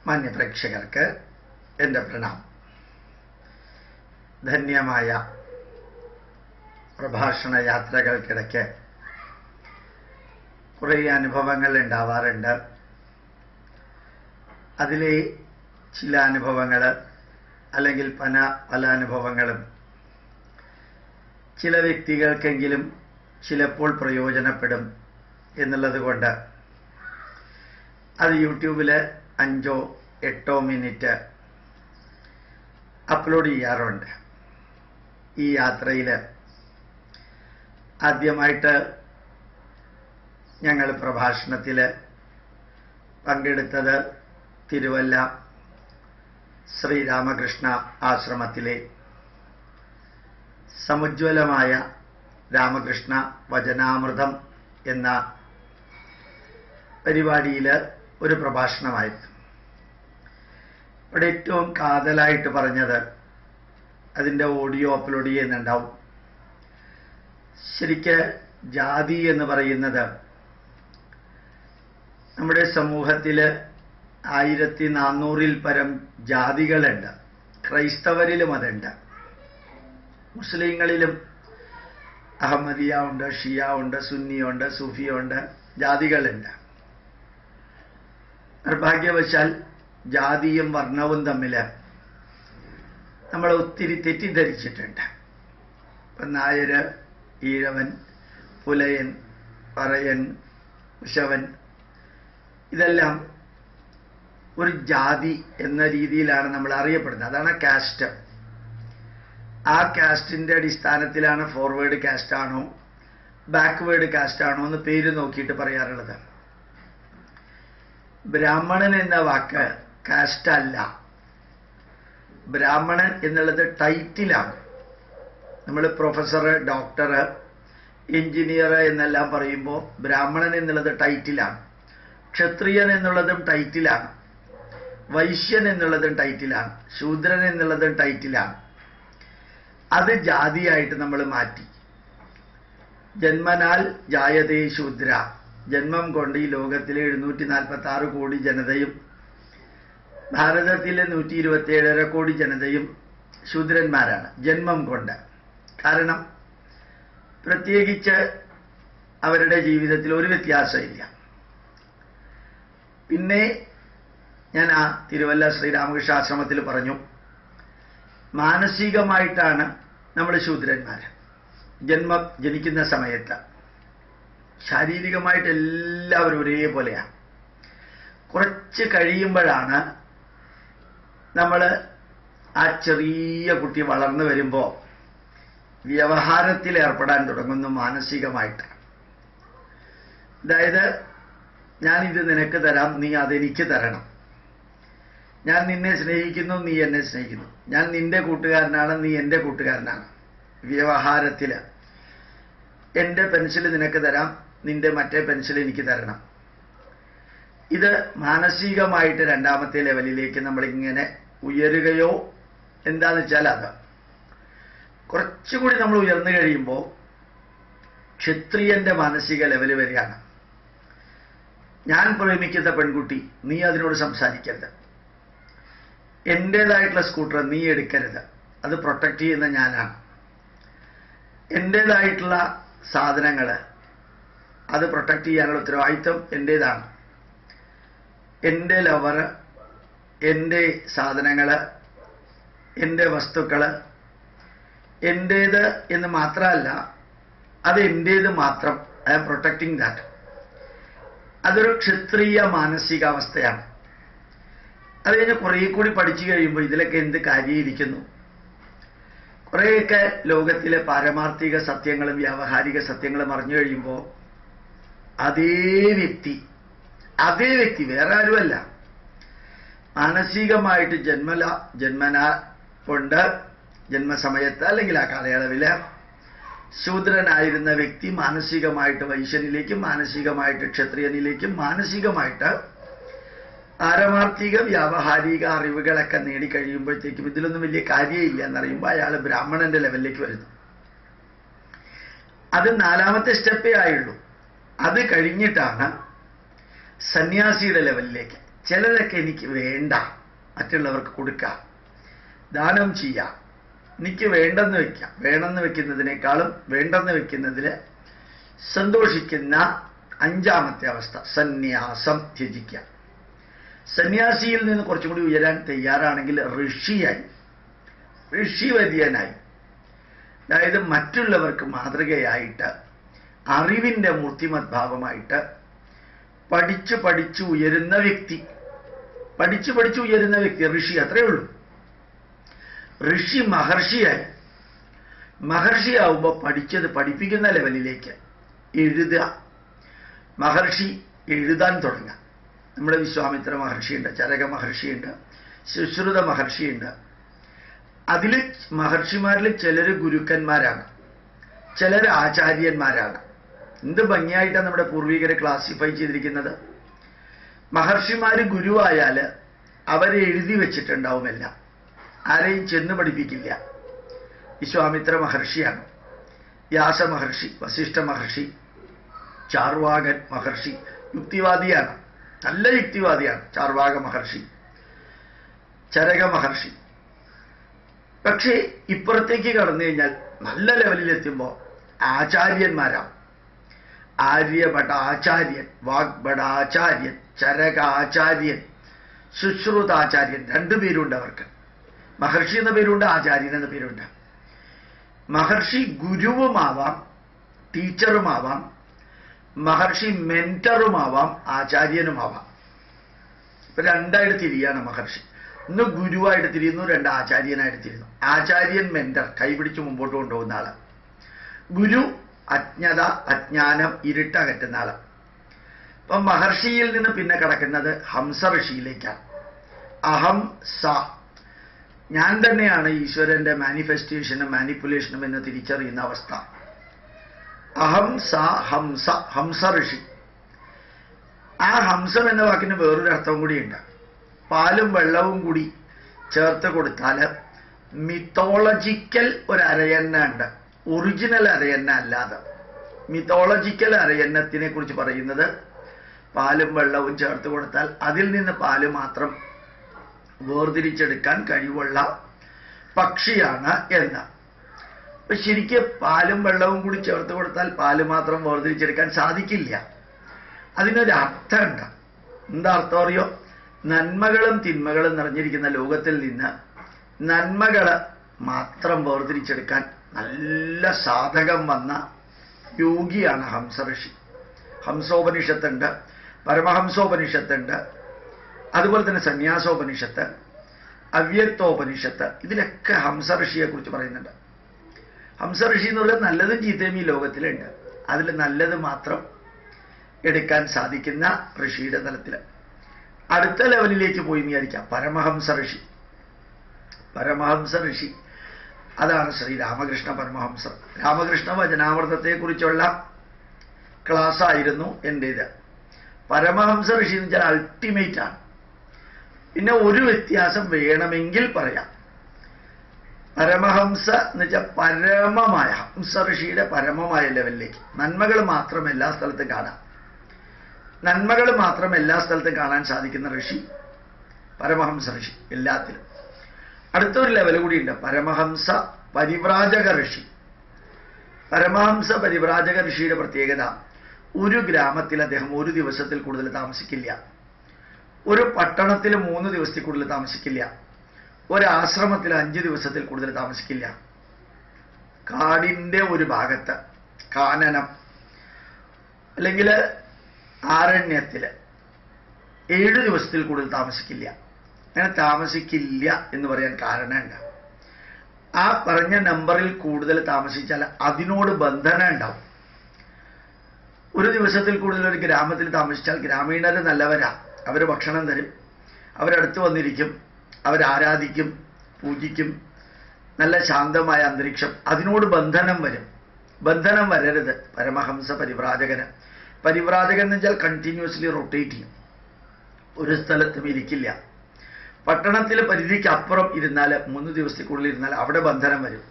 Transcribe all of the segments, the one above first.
മാന്യപ്രേക്ഷകർക്ക് എൻ്റെ പ്രണാമം. ധന്യമായ പ്രഭാഷണ യാത്രകൾക്കിടയ്ക്ക് കുറേ അനുഭവങ്ങൾ ഉണ്ടാവാറുണ്ട്. അതിലെ ചില അനുഭവങ്ങൾ അല്ലെങ്കിൽ പല അനുഭവങ്ങളും ചില വ്യക്തികൾക്കെങ്കിലും ചിലപ്പോൾ പ്രയോജനപ്പെടും എന്നുള്ളത് കൊണ്ട് അത് യൂട്യൂബിൽ 5-8 മിനിറ്റ് അപ്ലോഡ് ചെയ്യാറുണ്ട്. ഈ യാത്രയിൽ ആദ്യമായിട്ട് ഞങ്ങൾ പ്രഭാഷണത്തിൽ പങ്കെടുത്തത് തിരുവല്ല ശ്രീരാമകൃഷ്ണ ആശ്രമത്തിലെ സമുജ്വലമായ രാമകൃഷ്ണ വചനാമൃതം എന്ന പരിപാടിയിൽ ഒരു പ്രഭാഷണമായിരുന്നു. ഇവിടെ ഏറ്റവും കാതലായിട്ട് പറഞ്ഞത്, അതിൻ്റെ ഓഡിയോ അപ്ലോഡ് ചെയ്യുന്നുണ്ടാവും, ശരിക്ക് ജാതി എന്ന് പറയുന്നത് നമ്മുടെ സമൂഹത്തിൽ 1400-ൽ പരം ജാതികളുണ്ട്. ക്രൈസ്തവരിലും അതുണ്ട്, മുസ്ലിങ്ങളിലും അഹമ്മദിയ ഉണ്ട്, ഷിയ ഉണ്ട്, സുന്നി ഉണ്ട്, സൂഫി ഉണ്ട്, ജാതികളുണ്ട്. നിർഭാഗ്യവശാൽ ജാതിയും വർണ്ണവും തമ്മിൽ നമ്മൾ ഒത്തിരി തെറ്റിദ്ധരിച്ചിട്ടുണ്ട്. ഇപ്പം നായർ, ഈഴവൻ, പുലയൻ, പറയൻ, ഉശവൻ, ഇതെല്ലാം ഒരു ജാതി എന്ന രീതിയിലാണ് നമ്മൾ അറിയപ്പെടുന്നത്. അതാണ് കാസ്റ്റ്. ആ കാസ്റ്റിൻ്റെ അടിസ്ഥാനത്തിലാണ് ഫോർവേഡ് കാസ്റ്റ് ആണോ ബാക്ക്വേഡ് കാസ്റ്റ് ആണോ എന്ന് പേര് നോക്കിയിട്ട് പറയാറുള്ളത്. ബ്രാഹ്മണൻ എന്ന വാക്ക് കാസ്റ്റ് അല്ല. ബ്രാഹ്മണൻ എന്നുള്ളത് ടൈറ്റിലാണ്. നമ്മൾ പ്രൊഫസർ, ഡോക്ടർ, എഞ്ചിനീയർ എന്നെല്ലാം പറയുമ്പോൾ ബ്രാഹ്മണൻ എന്നുള്ളത് ടൈറ്റിലാണ്. ക്ഷത്രിയൻ എന്നുള്ളതും ടൈറ്റിലാണ്. വൈശ്യൻ എന്നുള്ളതും ടൈറ്റിലാണ്. ശൂദ്രൻ എന്നുള്ളതും ടൈറ്റിലാണ്. അത് ജാതിയായിട്ട് നമ്മൾ മാറ്റി. ജന്മനാൽ ജായതേ ശൂദ്ര, ജന്മം കൊണ്ട് ഈ ലോകത്തിലെ 746 കോടി ജനതയും ഭാരതത്തിലെ 127.5 കോടി ജനതയും ശൂദ്രന്മാരാണ് ജന്മം കൊണ്ട്. കാരണം പ്രത്യേകിച്ച് അവരുടെ ജീവിതത്തിൽ ഒരു വ്യത്യാസമില്ല. പിന്നെ ഞാൻ ആ തിരുവല്ല ശ്രീരാമകൃഷ്ണ ആശ്രമത്തിൽ പറഞ്ഞു, മാനസികമായിട്ടാണ് നമ്മൾ ശൂദ്രന്മാർ. ജനിക്കുന്ന സമയത്ത് ശാരീരികമായിട്ട് എല്ലാവരും ഒരേപോലെയാണ്. കുറച്ച് കഴിയുമ്പോഴാണ് നമ്മൾ ആ ചെറിയ കുട്ടി വളർന്നു വരുമ്പോൾ വ്യവഹാരത്തിൽ ഏർപ്പെടാൻ തുടങ്ങുന്നു മാനസികമായിട്ട്. അതായത്, ഞാനിത് നിനക്ക് തരാം, നീ അതെനിക്ക് തരണം. ഞാൻ നിന്നെ സ്നേഹിക്കുന്നു, നീ എന്നെ സ്നേഹിക്കുന്നു. ഞാൻ നിന്റെ കൂട്ടുകാരനാണ്, നീ എൻ്റെ കൂട്ടുകാരനാണ്. വ്യവഹാരത്തിൽ എൻ്റെ പെൻസിൽ നിനക്ക് തരാം, നിന്റെ മറ്റേ പെൻസിൽ എനിക്ക് തരണം. ഇത് മാനസികമായിട്ട് രണ്ടാമത്തെ ലെവലിലേക്ക് നമ്മളിങ്ങനെ ഉയരുകയോ, എന്താണെന്ന് വെച്ചാൽ അത് കുറച്ചുകൂടി നമ്മൾ ഉയർന്നു കഴിയുമ്പോൾ ക്ഷത്രിയന്റെ മാനസിക ലെവൽ വരികയാണ്. ഞാൻ പ്രേമിക്കുന്ന പെൺകുട്ടി, നീ അതിനോട് സംസാരിക്കരുത്. എൻ്റേതായിട്ടുള്ള സ്കൂട്ടർ നീ എടുക്കരുത്, അത് പ്രൊട്ടക്റ്റ് ചെയ്യുന്ന ഞാനാണ്. എൻ്റേതായിട്ടുള്ള സാധനങ്ങൾ അത് പ്രൊട്ടക്റ്റ് ചെയ്യാനുള്ള ഉത്തരവാദിത്വം എൻ്റേതാണ്. എൻ്റെ ലവർ, എൻ്റെ സാധനങ്ങൾ, എൻ്റെ വസ്തുക്കൾ എൻ്റേത് എന്ന് മാത്രമല്ല, അത് എൻ്റേത് മാത്രം. I am protecting that. അതൊരു ക്ഷത്രിയ മാനസികാവസ്ഥയാണ്. അത് കഴിഞ്ഞ് കുറേ കൂടി പഠിച്ചു കഴിയുമ്പോൾ ഇതിലൊക്കെ എന്ത് കാര്യമായിരിക്കുന്നു. കുറേയൊക്കെ ലോകത്തിലെ പാരമാർത്ഥിക സത്യങ്ങളും വ്യാവഹാരിക സത്യങ്ങളും അറിഞ്ഞു കഴിയുമ്പോൾ അതേ വ്യക്തി വേറെ ആരുമല്ല, മാനസികമായിട്ട് ജന്മനാ കൊണ്ട് ജന്മസമയത്ത് അല്ലെങ്കിൽ ആ കാലയളവിൽ ശൂദ്രനായിരുന്ന വ്യക്തി മാനസികമായിട്ട് വൈശ്യനിലേക്കും മാനസികമായിട്ട് ക്ഷത്രിയനിലേക്കും മാനസികമായിട്ട് പാരമാർത്ഥിക വ്യാവഹാരിക അറിവുകളൊക്കെ നേടിക്കഴിയുമ്പോഴത്തേക്കും ഇതിലൊന്നും വലിയ കാര്യമില്ല എന്നറിയുമ്പോൾ അയാൾ ബ്രാഹ്മണന്റെ ലെവലിലേക്ക് വരുന്നു. അത് 4ാമത്തെ സ്റ്റെപ്പേ ആയുള്ളൂ. അത് കഴിഞ്ഞിട്ടാണ് സന്യാസിയുടെ ലെവലിലേക്ക്. ചിലതൊക്കെ എനിക്ക് വേണ്ട, മറ്റുള്ളവർക്ക് കൊടുക്കാം, ദാനം ചെയ്യാം, എനിക്ക് വേണ്ടെന്ന് വെക്കാം. വേണമെന്ന് വെക്കുന്നതിനേക്കാളും വേണ്ടെന്ന് വെക്കുന്നതിൽ സന്തോഷിക്കുന്ന അഞ്ചാമത്തെ അവസ്ഥ സന്യാസം ത്യജിക്കുക. സന്യാസിയിൽ നിന്ന് കുറച്ചും കൂടി ഉയരാൻ തയ്യാറാണെങ്കിൽ ഋഷിയായി, ഋഷിവര്യനായി, അതായത് മറ്റുള്ളവർക്ക് മാതൃകയായിട്ട് അറിവിൻ്റെ മൂർത്തിമദ്ഭാവമായിട്ട് പഠിച്ചു പഠിച്ചു ഉയരുന്ന വ്യക്തി, പഠിച്ചു പഠിച്ചു ഉയരുന്ന വ്യക്തി ഋഷി. അത്രയേ ഉള്ളൂ. ഋഷി മഹർഷിയായി. മഹർഷിയാവുമ്പോൾ പഠിച്ചത് പഠിപ്പിക്കുന്ന ലെവലിലേക്ക് എഴുതുക. മഹർഷി എഴുതാൻ തുടങ്ങുക. നമ്മുടെ വിശ്വാമിത്ര മഹർഷിയുണ്ട്, ചരക മഹർഷിയുണ്ട്, സുശ്രുത മഹർഷിയുണ്ട്. അതിൽ മഹർഷിമാരിൽ ചിലർ ഗുരുക്കന്മാരാണ്, ചിലർ ആചാര്യന്മാരാണ്. എന്ത് ഭംഗിയായിട്ടാണ് നമ്മുടെ പൂർവികരെ ക്ലാസിഫൈ ചെയ്തിരിക്കുന്നത്. മഹർഷിമാർ ഗുരുവായാൽ അവരെ എഴുതി വെച്ചിട്ടുണ്ടാവുമല്ല, ആരെയും ചെന്ന് പഠിപ്പിക്കില്ല. വിശ്വാമിത്ര മഹർഷിയാണ്, വ്യാസ മഹർഷി, വസിഷ്ഠ മഹർഷി, ചാർവാകൻ മഹർഷി യുക്തിവാദിയാണ്, നല്ല യുക്തിവാദിയാണ് ചാർവാക മഹർഷി, ചരക മഹർഷി. പക്ഷേ ഇപ്പുറത്തേക്ക് കടന്നു കഴിഞ്ഞാൽ നല്ല ലെവലിലെത്തുമ്പോൾ ആചാര്യന്മാരാണ്. ആര്യഭടാചാര്യൻ, വാഗ്ഭടാചാര്യൻ, ചരകാചാര്യൻ, ശുശ്രുതാചാര്യൻ, രണ്ടുപേരുണ്ട് അവർക്ക്. മഹർഷി എന്ന പേരുണ്ട്, ആചാര്യൻ എന്ന പേരുണ്ട്. മഹർഷി ഗുരുവുമാവാം, ടീച്ചറുമാവാം, മഹർഷി മെന്ററുമാവാം, ആചാര്യനുമാവാം. ഇപ്പൊ രണ്ടായിട്ട് തിരിയാണ് മഹർഷി. ഒന്ന് ഗുരുവായിട്ട് തിരിയുന്നു, രണ്ട് ആചാര്യനായിട്ട് തിരിയുന്നു. ആചാര്യൻ മെന്റർ, കൈപിടിച്ച് മുമ്പോട്ട് കൊണ്ടുപോകുന്ന ആള്. ഗുരു അജ്ഞത, അജ്ഞാനം, ഇരുട്ടകറ്റുന്ന ആള്. അപ്പൊ മഹർഷിയിൽ നിന്ന് പിന്നെ കിടക്കുന്നത് ഹംസ ഋഷിയിലേക്കാണ്. അഹം സ, ഞാൻ തന്നെയാണ് ഈശ്വരന്റെ മാനിഫെസ്റ്റേഷനും മാനിപ്പുലേഷനും എന്ന് തിരിച്ചറിയുന്ന അവസ്ഥ. അഹം സ ഹംസ, ഹംസ ഋഷി. ആ ഹംസം എന്ന വാക്കിന് വേറൊരു അർത്ഥവും കൂടിയുണ്ട്. പാലും വെള്ളവും കൂടി ചേർത്ത് കൊടുത്താൽ മിത്തോളജിക്കൽ ഒരു അരയന്ന ഉണ്ട്, ഒറിജിനൽ അരയന്ന അല്ലാതെ. മിത്തോളജിക്കൽ അരയന്നത്തിനെ കുറിച്ച് പറയുന്നത് പാലും വെള്ളവും ചേർത്ത് കൊടുത്താൽ അതിൽ നിന്ന് പാല് മാത്രം വേർതിരിച്ചെടുക്കാൻ കഴിവുള്ള പക്ഷിയാണ് എന്ന്. അപ്പൊ ശരിക്കും പാലും വെള്ളവും കൂടി ചേർത്ത് കൊടുത്താൽ പാല് മാത്രം വേർതിരിച്ചെടുക്കാൻ സാധിക്കില്ല. അതിനൊരു അർത്ഥമുണ്ട്. എന്താ അർത്ഥം അറിയോ? നന്മകളും തിന്മകളും നിറഞ്ഞിരിക്കുന്ന ലോകത്തിൽ നിന്ന് നന്മകള് മാത്രം വേർതിരിച്ചെടുക്കാൻ നല്ല സാധകം വന്ന യോഗിയാണ് ഹംസ ഋഷി. ഹംസോപനിഷത്തുണ്ട്, പരമഹംസോപനിഷത്തുണ്ട്, അതുപോലെ തന്നെ സന്യാസോപനിഷത്ത്, അവ്യക്തോപനിഷത്ത്. ഇതിലൊക്കെ ഹംസ ഋഷിയെ കുറിച്ച് പറയുന്നുണ്ട്. ഹംസ ഋഷി എന്ന് പറയുന്നത് നല്ലതും ചീത്തയും ഈ ലോകത്തിലുണ്ട്. അതിൽ നല്ലത് മാത്രം എടുക്കാൻ സാധിക്കുന്ന ഋഷിയുടെ തലത്തിൽ അടുത്ത ലെവലിലേക്ക് പോയി വിചാരിക്കാം. പരമഹംസ ഋഷി. പരമഹംസ ഋഷി അതാണ് ശ്രീ രാമകൃഷ്ണ പരമഹംസർ. രാമകൃഷ്ണ വചനാമൃതത്തെക്കുറിച്ചുള്ള ക്ലാസ് ആയിരുന്നു എൻ്റേത്. പരമഹംസ ഋഷി എന്ന് വെച്ചാൽ അൾട്ടിമേറ്റ് ആണ്. പിന്നെ ഒരു വ്യത്യാസം വേണമെങ്കിൽ പറയാം. പരമഹംസ എന്ന് വെച്ചാൽ പരമമായ, ഹംസ ഋഷിയുടെ പരമമായ ലെവലിലേക്ക് നന്മകൾ മാത്രം എല്ലാ സ്ഥലത്തും കാണാം. നന്മകൾ മാത്രം എല്ലാ സ്ഥലത്തും കാണാൻ സാധിക്കുന്ന ഋഷി പരമഹംസ ഋഷി എല്ലാത്തിലും. അടുത്തൊരു ലെവൽ കൂടിയുണ്ട്, പരമഹംസ പരിവ്രാജക ഋഷി. പരമഹംസ പരിവ്രാജക ഋഷിയുടെ പ്രത്യേകത, ഒരു ഗ്രാമത്തിൽ അദ്ദേഹം ഒരു ദിവസത്തിൽ കൂടുതൽ താമസിക്കില്ല, ഒരു പട്ടണത്തിൽ 3 ദിവസത്തിൽ കൂടുതൽ താമസിക്കില്ല, ഒരാശ്രമത്തിൽ 5 ദിവസത്തിൽ കൂടുതൽ താമസിക്കില്ല. കാടിൻ്റെ ഒരു ഭാഗത്ത്, കാനനം അല്ലെങ്കിൽ ആരണ്യത്തിൽ 7 ദിവസത്തിൽ കൂടുതൽ താമസിക്കില്ല. അങ്ങനെ താമസിക്കില്ല എന്ന് പറയാൻ കാരണമുണ്ട്. ആ പറഞ്ഞ നമ്പറിൽ കൂടുതൽ താമസിച്ചാൽ അതിനോട് ബന്ധനം ഉണ്ടാവും. ഒരു ദിവസത്തിൽ കൂടുതൽ ഒരു ഗ്രാമത്തിൽ താമസിച്ചാൽ ഗ്രാമീണർ നല്ലവരാ, അവർ ഭക്ഷണം തരും, അവരടുത്ത് വന്നിരിക്കും, അവരാരാധിക്കും, പൂജിക്കും, നല്ല ശാന്തമായ അന്തരീക്ഷം. അതിനോട് ബന്ധനം വരും. ബന്ധനം വരരുത് പരമഹംസ പരിവ്രാജകന്. പരിവ്രാജകൻ എന്ന് വെച്ചാൽ കണ്ടിന്യൂസ്ലി റൊട്ടേറ്റ് ചെയ്യും, ഒരു സ്ഥലത്തും ഇരിക്കില്ല. പട്ടണത്തിൽ പരിധിക്ക് അപ്പുറം ഇരുന്നാൽ 3 ദിവസത്തിൽ കൂടുതൽ ഇരുന്നാൽ അവിടെ ബന്ധനം വരും.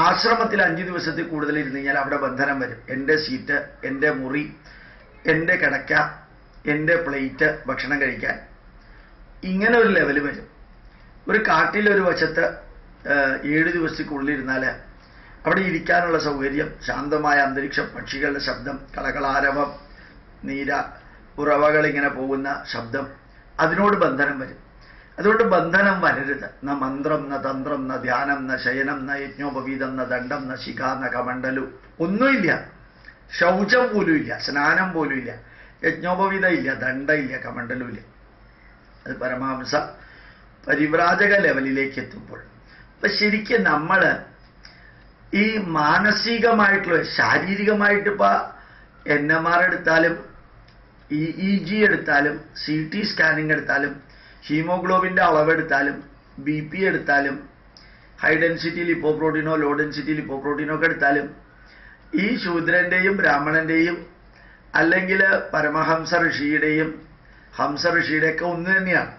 ആശ്രമത്തിൽ 5 ദിവസത്തിൽ കൂടുതൽ ഇരുന്ന് കഴിഞ്ഞാൽ അവിടെ ബന്ധനം വരും. എൻ്റെ സീറ്റ്, എൻ്റെ മുറി, എൻ്റെ കിടക്ക, എൻ്റെ പ്ലേറ്റ് ഭക്ഷണം കഴിക്കാൻ, ഇങ്ങനെ ഒരു ലെവൽ വരും. ഒരു കാട്ടിലൊരു വശത്ത് 7 ദിവസത്തേക്കുള്ളിരുന്നാൽ അവിടെ ഇരിക്കാനുള്ള സൗകര്യം, ശാന്തമായ അന്തരീക്ഷം, പക്ഷികളുടെ ശബ്ദം, കളകളാരവം, ഉറവകൾ ഇങ്ങനെ പോകുന്ന ശബ്ദം, അതിനോട് ബന്ധനം വരും. അതുകൊണ്ട് ബന്ധനം വരരുത്. ന മന്ത്രം, ന തന്ത്രം, ന ധ്യാനം, ന ശയനം, ന യജ്ഞോപവീതം, ന ദണ്ഡം, ന ശിഖ, ന കമണ്ഡലു, ഒന്നുമില്ല. ശൗചം പോലും ഇല്ല, സ്നാനം പോലും ഇല്ല, യജ്ഞോപവീതം ഇല്ല, ദണ്ഡ ഇല്ല, കമണ്ഡലും ഇല്ല. അത് പരമഹംസ പരിവ്രാജക ലെവലിലേക്ക് എത്തുമ്പോൾ. അപ്പൊ ശരിക്കും നമ്മൾ ഈ മാനസികമായിട്ടുള്ള, ശാരീരികമായിട്ട് ഇപ്പൊ NMR എടുത്താലും EEG എടുത്താലും CT സ്കാനിങ് എടുത്താലും ഹീമോഗ്ലോബിൻ്റെ അളവെടുത്താലും BP എടുത്താലും ഹൈ ഡെൻസിറ്റി ലിപ്പോപ്രോട്ടീനോ ലോ ഡെൻസിറ്റി ലിപ്പോപ്രോട്ടീനോ ഒക്കെ എടുത്താലും ഈ ശൂദ്രൻ്റെയും ബ്രാഹ്മണൻ്റെയും അല്ലെങ്കിൽ പരമഹംസ ഋഷിയുടെയും ഹംസ ഋഷിയുടെയൊക്കെ ഒന്ന് തന്നെയാണ്.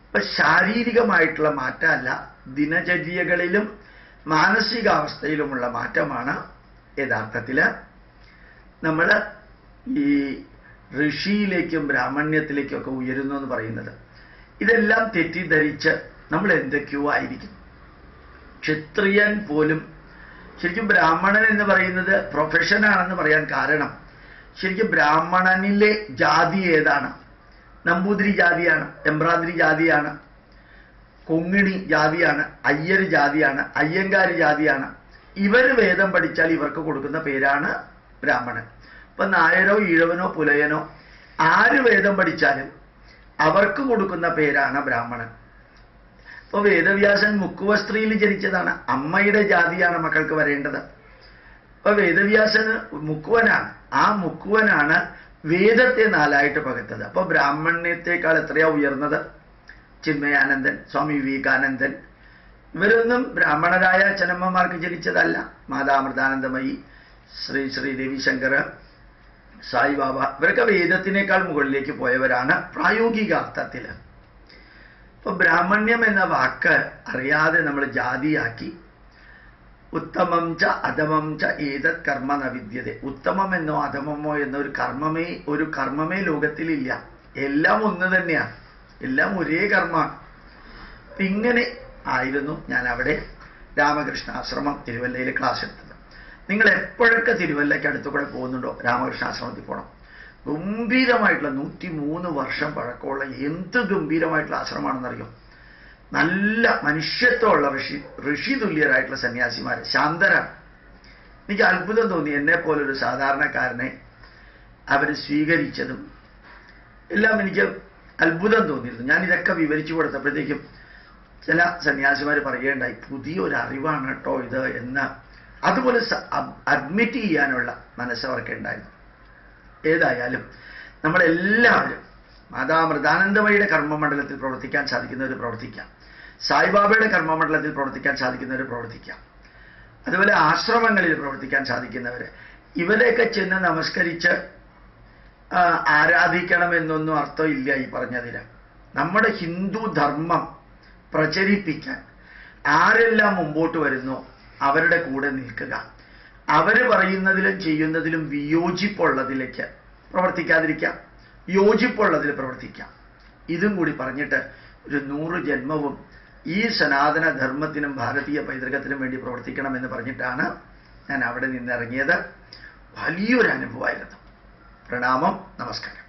അപ്പം ശാരീരികമായിട്ടുള്ള മാറ്റമല്ല, ദിനചര്യകളിലും മാനസികാവസ്ഥയിലുമുള്ള മാറ്റമാണ് യഥാർത്ഥത്തിൽ നമ്മൾ ഈ ഋഷിയിലേക്കും ബ്രാഹ്മണ്യത്തിലേക്കും ഒക്കെ ഉയരുന്നു എന്ന് പറയുന്നത്. ഇതെല്ലാം തെറ്റിദ്ധരിച്ച് നമ്മൾ എന്തൊക്കെയോ ആയിരിക്കും. ക്ഷത്രിയൻ പോലും ശരിക്കും ബ്രാഹ്മണൻ എന്ന് പറയുന്നത് പ്രൊഫഷനാണെന്ന് പറയാൻ കാരണം, ശരിക്കും ബ്രാഹ്മണനിലെ ജാതി ഏതാണ്? നമ്പൂതിരി ജാതിയാണ്, എമ്പ്രാന്തിരി ജാതിയാണ്, കൊങ്ങിണി ജാതിയാണ്, അയ്യര് ജാതിയാണ്, അയ്യങ്കാര് ജാതിയാണ്. ഇവർ വേദം പഠിച്ചാൽ ഇവർക്ക് കൊടുക്കുന്ന പേരാണ് ബ്രാഹ്മണൻ. ഇപ്പം നായരോ ഈഴവനോ പുലയനോ ആര് വേദം പഠിച്ചാലും അവർക്ക് കൊടുക്കുന്ന പേരാണ് ബ്രാഹ്മണൻ. അപ്പോൾ വേദവ്യാസൻ മുക്കുവസ്ത്രീയിൽ ജനിച്ചതാണ്, അമ്മയുടെ ജാതിയാണ് മക്കൾക്ക് വരേണ്ടത്. അപ്പോൾ വേദവ്യാസന് മുക്കുവനാണ്, ആ മുക്കുവനാണ് വേദത്തെ 4ആയിട്ട് പകർത്തത്. അപ്പോൾ ബ്രാഹ്മണ്യത്തെക്കാൾ എത്രയാ ഉയർന്നത്? ചിന്മയാനന്ദൻ, സ്വാമി വിവേകാനന്ദൻ, ഇവരൊന്നും ബ്രാഹ്മണരായ അച്ഛനമ്മമാർക്ക് ജനിച്ചതല്ല. മാതാമൃതാനന്ദമയി, ശ്രീ രവിശങ്കർ, സായിബാബ, ഇവരൊക്കെ വേദത്തിനേക്കാൾ മുകളിലേക്ക് പോയവരാണ് പ്രായോഗിക അർത്ഥത്തിൽ. ഇപ്പൊ ബ്രാഹ്മണ്യം എന്ന വാക്ക് അറിയാതെ നമ്മൾ ജാതിയാക്കി. ഉത്തമം ച അധമം ച ഏതത് കർമ്മ ന വിദ്യതേ. ഉത്തമം എന്നോ അധമമോ എന്ന ഒരു കർമ്മമേ ലോകത്തിലില്ല. എല്ലാം ഒന്ന് തന്നെയാണ്, എല്ലാം ഒരേ കർമ്മമാണ്. ഇങ്ങനെ ആയിരുന്നു ഞാൻ അവിടെ രാമകൃഷ്ണാശ്രമം തിരുവല്ലയിൽ ക്ലാസ് എടുത്തത്. നിങ്ങൾ എപ്പോഴൊക്കെ തിരുവല്ലയ്ക്ക് അടുത്തുകൂടെ പോകുന്നുണ്ടോ രാമകൃഷ്ണാശ്രമത്തിൽ പോകണം. ഗംഭീരമായിട്ടുള്ള 103 വർഷം പഴക്കമുള്ള എന്ത് ഗംഭീരമായിട്ടുള്ള ആശ്രമമാണെന്നറിയോ. നല്ല മനുഷ്യത്വമുള്ള ഋഷി തുല്യരായിട്ടുള്ള സന്യാസിമാർ, ശാന്തരാണ്. എനിക്ക് അത്ഭുതം തോന്നി, എന്നെപ്പോലൊരു സാധാരണക്കാരനെ അവർ സ്വീകരിച്ചതും എല്ലാം എനിക്ക് അത്ഭുതം തോന്നിയിരുന്നു. ഞാനിതൊക്കെ വിവരിച്ചു കൊടുത്തപ്പോഴത്തേക്കും ചില സന്യാസിമാർ പറയുകയുണ്ടായി, പുതിയൊരു അറിവാണ് കേട്ടോ ഇത് എന്ന്. അതുപോലെ അഡ്മിറ്റ് ചെയ്യാനുള്ള മനസ്സവർക്ക് ഉണ്ടായിരുന്നു. ഏതായാലും നമ്മളെല്ലാവരും മാതാമൃതാനന്ദമയുടെ കർമ്മമണ്ഡലത്തിൽ പ്രവർത്തിക്കാൻ സാധിക്കുന്നവർ പ്രവർത്തിക്കാം, സായിബാബയുടെ കർമ്മമണ്ഡലത്തിൽ പ്രവർത്തിക്കാൻ സാധിക്കുന്നവർ പ്രവർത്തിക്കാം, അതുപോലെ ആശ്രമങ്ങളിൽ പ്രവർത്തിക്കാൻ സാധിക്കുന്നവർ, ഇവരെയൊക്കെ ചെന്ന് നമസ്കരിച്ച് ആരാധിക്കണമെന്നൊന്നും അർത്ഥമില്ല ഈ പറഞ്ഞതിന്. നമ്മുടെ ഹിന്ദു ധർമ്മം പ്രചരിപ്പിക്കാൻ ആരെല്ലാം മുമ്പോട്ട് വരുന്നോ അവരുടെ കൂടെ നിൽക്കുക. അവർ പറയുന്നതിലും ചെയ്യുന്നതിലും വിയോജിപ്പുള്ളതിലേക്ക് പ്രവർത്തിക്കാതിരിക്കാം, യോജിപ്പുള്ളതിൽ പ്രവർത്തിക്കാം. ഇതും കൂടി പറഞ്ഞിട്ട് ഒരു 100 ജന്മവും ഈ സനാതന ധർമ്മത്തിനും ഭാരതീയ പൈതൃകത്തിനും വേണ്ടി പ്രവർത്തിക്കണമെന്ന് പറഞ്ഞിട്ടാണ് ഞാൻ അവിടെ നിന്നിറങ്ങിയത്. വലിയൊരു അനുഭവമായിരുന്നു. പ്രണാമം, നമസ്കാരം.